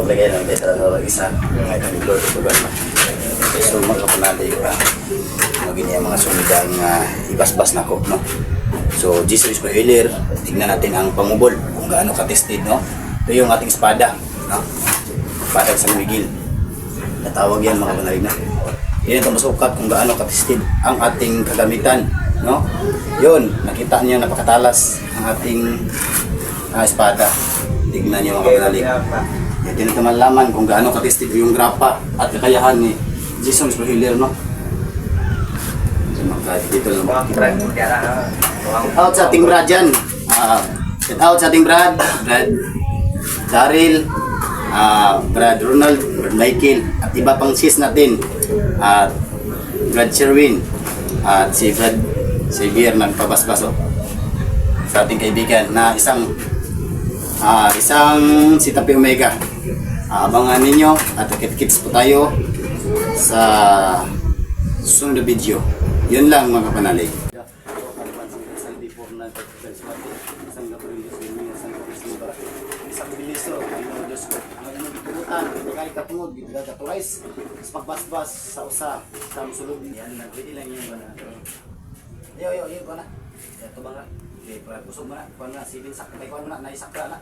paglagay ng letra ng isa. Ngayon ang Lord of God. So mga kapanali ko maging yung mga sumidang ibasbas na ko, no? So Jesus Spoiler, tignan natin ang pangubol kung gaano ka-tested, no? Ito yung ating espada, no? Espada sa Miguel. Natawag yan mga kapanali na. Yan ang masukat kung gaano ka-tested ang ating kagamitan, no? Yun, nakita niyo napakatalas ang ating espada. Tignan niyo mga kapanali. Hindi natin malaman kung gaano ka-tested yung grapa at kakayahan ni Jesus Spoiler, no? Dito lang. Out sa ating Brad dyan. Shout out sa ating Brad Daryl, Brad Ronald, Brad Michael, at iba pang sis natin. At Brad Sherwin, at si Brad Xavier nagpabasbaso sa ating kaibigan na isang si Tapi Omega. Abangan ninyo at kits po tayo sa susunod na video. Yun lang mga kapanalig. Isang biliso, Diyos ko. Ang inubutan, kahit katungod, gaturais, pagbasbas sa usa, sa musulog. Yan lang, pwede lang yun ba na. Yun ba na. Ito ba nga? Okay, pusog mo na. Kuha na, silin sakta. May kuha mo na, naisakta na.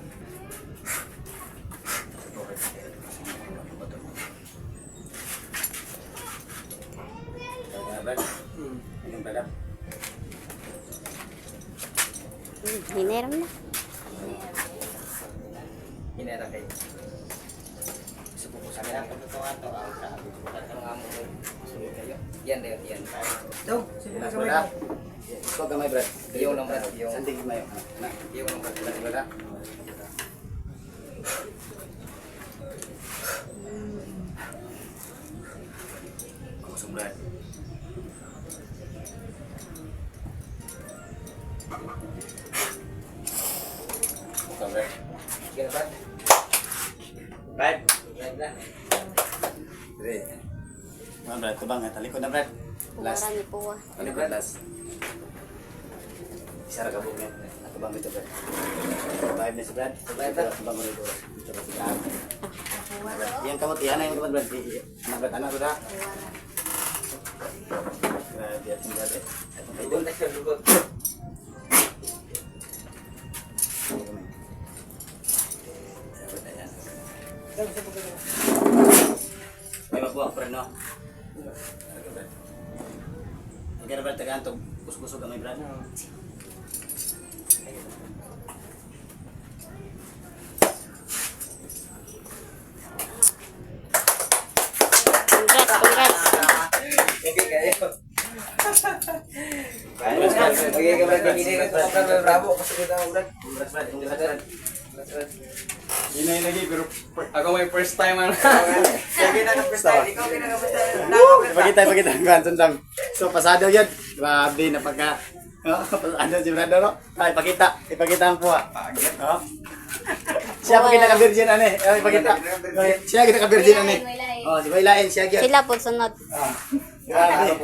Hineram na. Hinera kayo. Gusto po sa akin ang pagtutungan to ang kahabibukan ng mga mo sunod kayo. Yan na yan. Ito, sige na kamay. Ito gamay Brad. Yung lang Brad. Sanding gamay. Yung lang Brad. Wala. Kusog Brad. Ito Brad. Sige na Brad. Brad. Brad na. Brad. Mga Brad, ito bang? Talikod na Brad. Last. Puwaran ni Puwa. Talikod last. Isa ka bugyan. Ito bang ito Brad? Survive na si Brad. Survive na. Ito bang ito? Ito ba si Brad? Yan kamot, yan na yung kamot Brad. Anak ko na. Grabe at yung Brad. Lugod na siya, lugod. May magbuwak pa rin, no? Okay na Brad, tagaan ito. Kusog-kusog ang may Brad. Congrats. Okay kayo. Okay ka Brad, hindi ka ito Brad. Bravo, kasi kita mo Brad. Congrats Brad, congrats Brad. Yun na yun lagi, pero ako may first time ano. Sige na ng first time. Ikaw kinakabasta. Ipakita. So, pasado yan. Grabe, napagka... Ano si Brad, no? Ipakita ang puha. Siya pa kinaka-virgin, ano eh. Ipakita. Siya kinaka-virgin, ano eh. Oh, di ba ilain siya. Sila po sunod. Grabe.